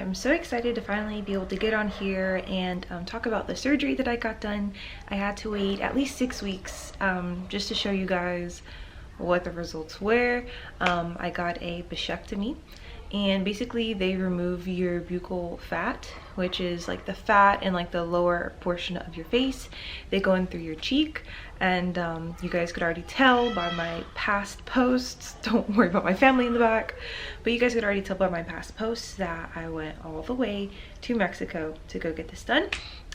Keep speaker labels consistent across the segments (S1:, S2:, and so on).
S1: I'm so excited to finally be able to get on here and talk about the surgery that I got done. I had to wait at least 6 weeks just to show you guys what the results were. I got a bichectomy, and basically they remove your buccal fat, which is like the fat in like the lower portion of your face. They go in through your cheek, and you guys could already tell by my past posts, don't worry about my family in the back, but you guys could already tell by my past posts that I went all the way to Mexico to go get this done.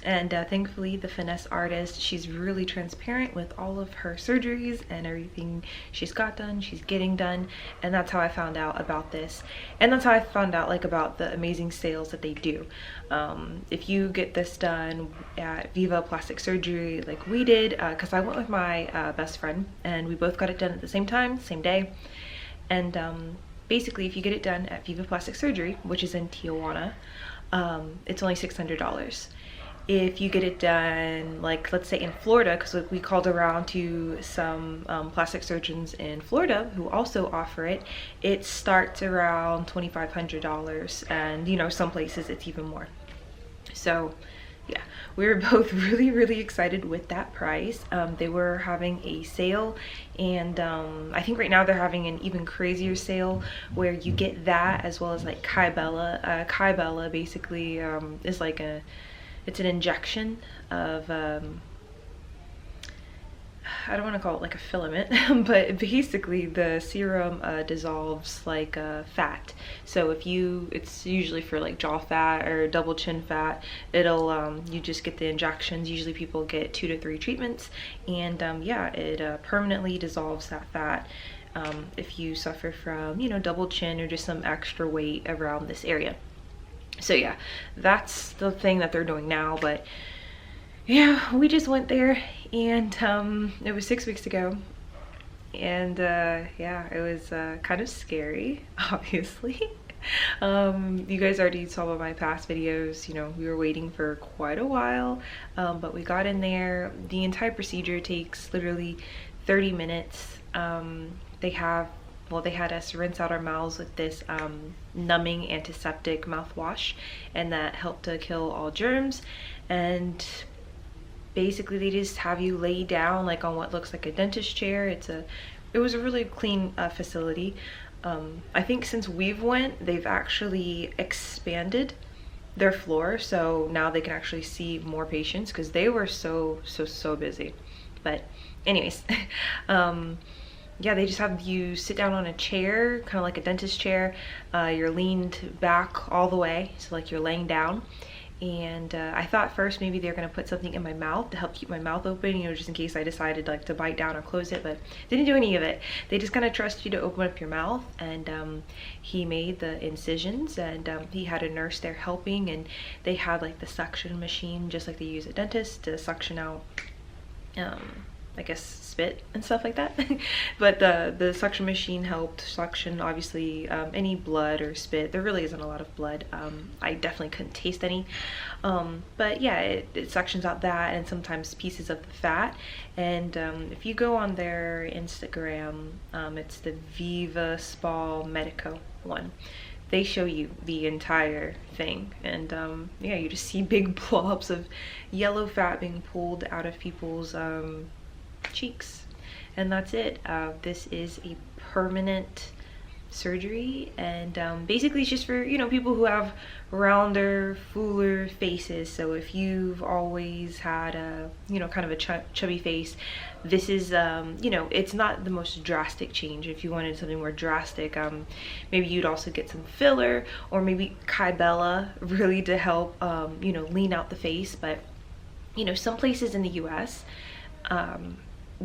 S1: And thankfully the finesse artist, she's really transparent with all of her surgeries and everything she's got done, she's getting done. And that's how I found out about this. And that's how I found out like about the amazing sales that they do. If you get this done at Vive Plastic Surgery like we did, because I went with my best friend and we both got it done at the same time, same day. And basically if you get it done at Vive Plastic Surgery, which is in Tijuana, it's only $600. If you get it done, like let's say in Florida, because we called around to some plastic surgeons in Florida who also offer it, it starts around $2,500, and you know, some places it's even more. So yeah, we were both really excited with that price. They were having a sale, and I think right now they're having an even crazier sale where you get that as well as like Kybella. Kybella basically is like it's an injection of I don't want to call it like a filament, but basically the serum dissolves like fat. So if it's usually for like jaw fat or double chin fat, it'll you just get the injections. Usually people get 2 to 3 treatments, and yeah, it permanently dissolves that fat. If you suffer from, you know, double chin or just some extra weight around this area. So yeah, that's the thing that they're doing now. But yeah, we just went there, and it was 6 weeks ago, and yeah, it was kind of scary, obviously. You guys already saw by my past videos, you know, we were waiting for quite a while, but we got in there. The entire procedure takes literally 30 minutes. They had us rinse out our mouths with this numbing antiseptic mouthwash, and that helped to kill all germs. And basically they just have you lay down like on what looks like a dentist chair. It was a really clean facility. I think since we've went, they've actually expanded their floor, so now they can actually see more patients because they were so busy. But anyways, yeah, they just have you sit down on a chair, kind of like a dentist chair. You're leaned back all the way, so like you're laying down. And I thought first maybe they're gonna put something in my mouth to help keep my mouth open, you know, just in case I decided like to bite down or close it, but they didn't do any of it. They just kind of trust you to open up your mouth, and he made the incisions, and he had a nurse there helping, and they had like the suction machine just like they use at dentists to suction out I guess spit and stuff like that. But the suction machine helped suction obviously any blood or spit. There really isn't a lot of blood. I definitely couldn't taste any, but yeah, it suctions out that and sometimes pieces of the fat. And if you go on their Instagram, it's the Vive Spa Medico one. They show you the entire thing, and yeah, you just see big blobs of yellow fat being pulled out of people's cheeks, and that's it. This is a permanent surgery, and basically it's just for, you know, people who have rounder, fuller faces. So if you've always had a, you know, kind of a chubby face, this is you know, it's not the most drastic change. If you wanted something more drastic, maybe you'd also get some filler or maybe Kybella really to help you know, lean out the face. But you know, some places in the US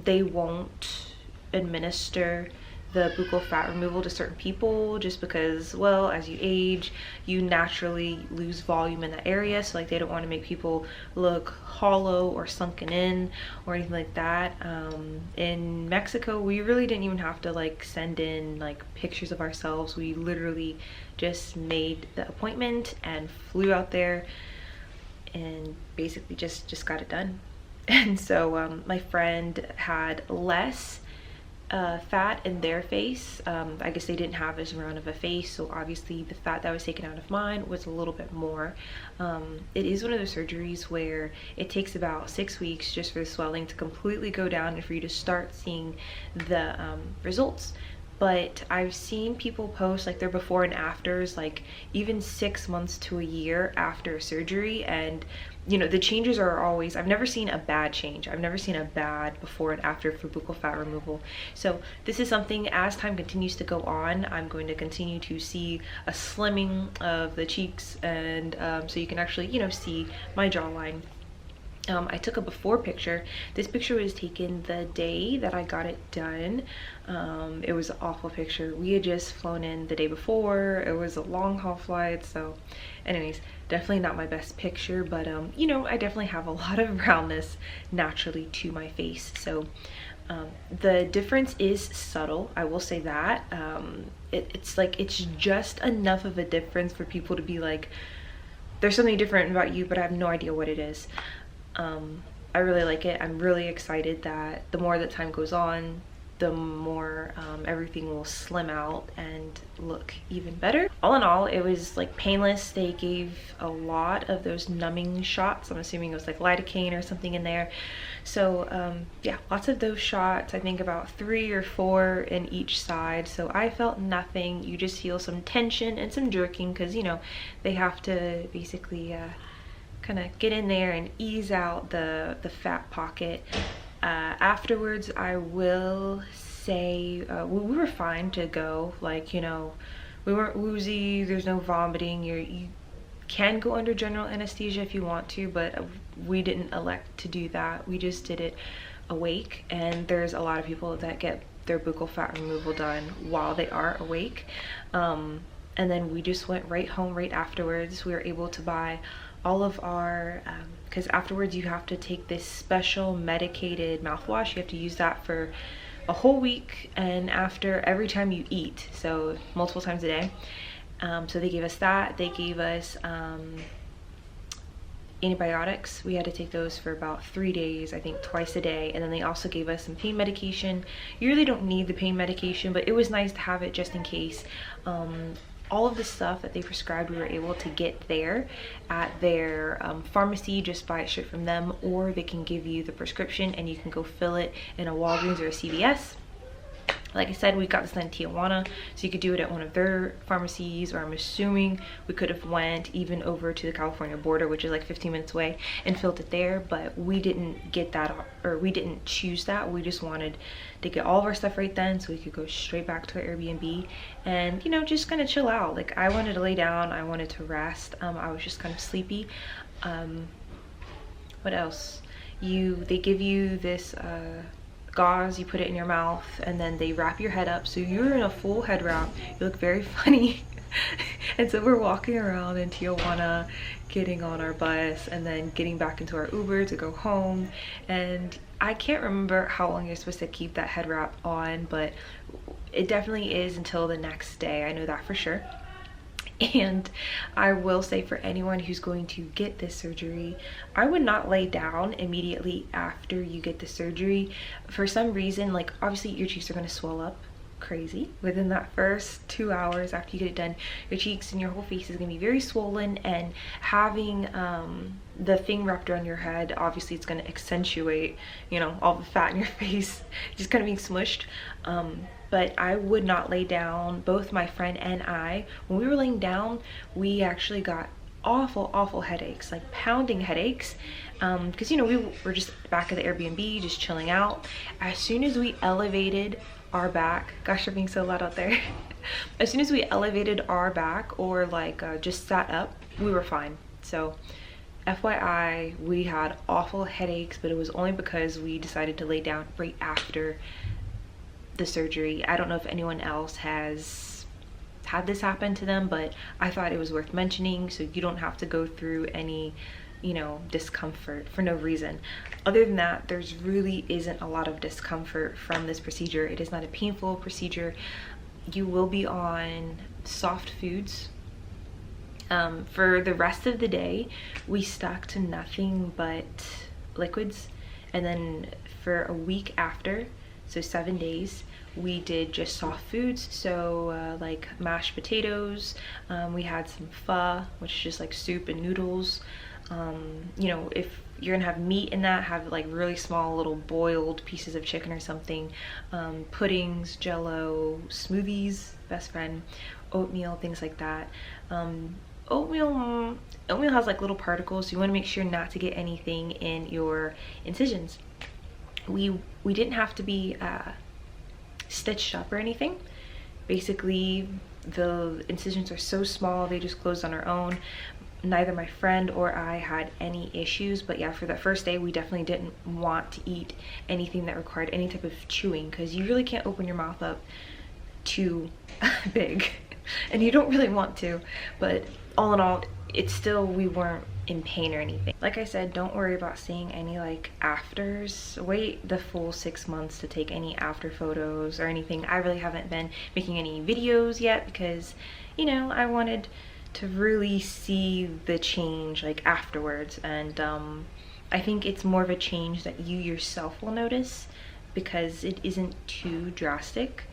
S1: they won't administer the buccal fat removal to certain people just because, well, as you age, you naturally lose volume in the area. So like they don't want to make people look hollow or sunken in or anything like that. In Mexico, we really didn't even have to like send in like pictures of ourselves. We literally just made the appointment and flew out there and basically just got it done. And so my friend had less fat in their face. I guess they didn't have as round of a face, so obviously the fat that was taken out of mine was a little bit more. It is one of those surgeries where it takes about 6 weeks just for the swelling to completely go down and for you to start seeing the results. But I've seen people post like their before and afters, like even 6 months to a year after surgery, and you know, the changes are always, I've never seen a bad change. I've never seen a bad before and after for buccal fat removal. So this is something, as time continues to go on, I'm going to continue to see a slimming of the cheeks, and so you can actually, you know, see my jawline. I took a before picture. This picture was taken the day that I got it done. It was an awful picture. We had just flown in the day before. It was a long haul flight, so anyways, definitely not my best picture, but you know, I definitely have a lot of roundness naturally to my face. So the difference is subtle, I will say that. It's like, it's just enough of a difference for people to be like, there's something different about you, but I have no idea what it is. I really like it. I'm really excited that the more that time goes on, the more everything will slim out and look even better. All in all, it was like painless. They gave a lot of those numbing shots. I'm assuming it was like lidocaine or something in there. So yeah, lots of those shots. I think about 3 or 4 in each side. So I felt nothing. You just feel some tension and some jerking because, you know, they have to basically kind of get in there and ease out the fat pocket. Afterwards, I will say we were fine to go. Like, you know, we weren't woozy, there's no vomiting. You can go under general anesthesia if you want to, but we didn't elect to do that. We just did it awake, and there's a lot of people that get their buccal fat removal done while they are awake. And then we just went right home right afterwards. We were able to buy all of our, because afterwards you have to take this special medicated mouthwash. You have to use that for a whole week, and after every time you eat, so multiple times a day. So they gave us that. They gave us antibiotics. We had to take those for about 3 days, I think twice a day. And then they also gave us some pain medication. You really don't need the pain medication, but it was nice to have it just in case. All of the stuff that they prescribed, we were able to get there at their pharmacy. Just buy it straight from them, or they can give you the prescription and you can go fill it in a Walgreens or a CVS. Like I said, we got this in Tijuana, so you could do it at one of their pharmacies, or I'm assuming we could have went even over to the California border, which is like 15 minutes away, and filled it there. But we didn't get that, or we didn't choose that. We just wanted to get all of our stuff right then so we could go straight back to our Airbnb and, you know, just kind of chill out. Like, I wanted to lay down, I wanted to rest. I was just kind of sleepy. What else? They give you this gauze, you put it in your mouth, and then they wrap your head up, so you're in a full head wrap. You look very funny. And so we're walking around in Tijuana, getting on our bus, and then getting back into our Uber to go home. And I can't remember how long you're supposed to keep that head wrap on, but it definitely is until the next day. I know that for sure. And I will say, for anyone who's going to get this surgery, I would not lay down immediately after you get the surgery. For some reason, like, obviously your cheeks are going to swell up crazy within that first 2 hours after you get it done. Your cheeks and your whole face is going to be very swollen, and having the thing wrapped around your head, obviously it's going to accentuate, you know, all the fat in your face just kind of being smushed. But I would not lay down. Both my friend and I, when we were laying down, we actually got awful headaches, like pounding headaches, because, you know, we were just back at the Airbnb just chilling out. As soon as we elevated our back, gosh, they're being so loud out there. As soon as we elevated our back, or like just sat up, we were fine. So FYI, we had awful headaches, but it was only because we decided to lay down right after the surgery. I don't know if anyone else has had this happen to them, but I thought it was worth mentioning so you don't have to go through any, you know, discomfort for no reason. Other than that, there's really isn't a lot of discomfort from this procedure. It is not a painful procedure. You will be on soft foods. For the rest of the day, we stuck to nothing but liquids, and then for a week after, so 7 days, we did just soft foods, so like mashed potatoes. We had some pho, which is just like soup and noodles. You know, if you're gonna have meat in that, have like really small little boiled pieces of chicken or something. Puddings, jello, smoothies, best friend, oatmeal, things like that. Oatmeal has like little particles, so you want to make sure not to get anything in your incisions. We didn't have to be stitched up or anything. Basically, the incisions are so small, they just closed on their own. Neither my friend or I had any issues, but yeah, for that first day we definitely didn't want to eat anything that required any type of chewing, because you really can't open your mouth up too big and you don't really want to. But all in all, it's still, we weren't in pain or anything. Like I said, don't worry about seeing any like afters. Wait the full 6 months to take any after photos or anything. I really haven't been making any videos yet because, you know, I wanted to really see the change like afterwards. And I think it's more of a change that you yourself will notice because it isn't too drastic.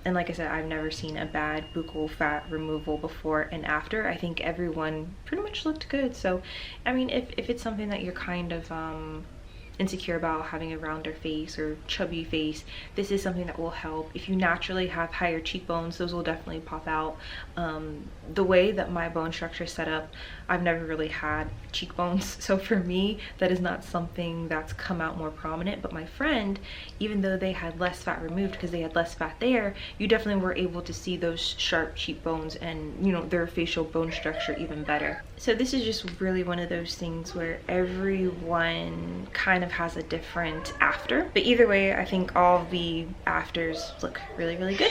S1: And like I said, I've never seen a bad buccal fat removal before and after. I think everyone pretty much looked good. So I mean, if it's something that you're kind of insecure about, having a rounder face or chubby face, this is something that will help. If you naturally have higher cheekbones, those will definitely pop out. The way that my bone structure is set up, I've never really had cheekbones, so for me that is not something that's come out more prominent. But my friend, even though they had less fat removed because they had less fat there, you definitely were able to see those sharp cheekbones and, you know, their facial bone structure even better. So this is just really one of those things where everyone kind of has a different after, but either way I think all the afters look really, really good.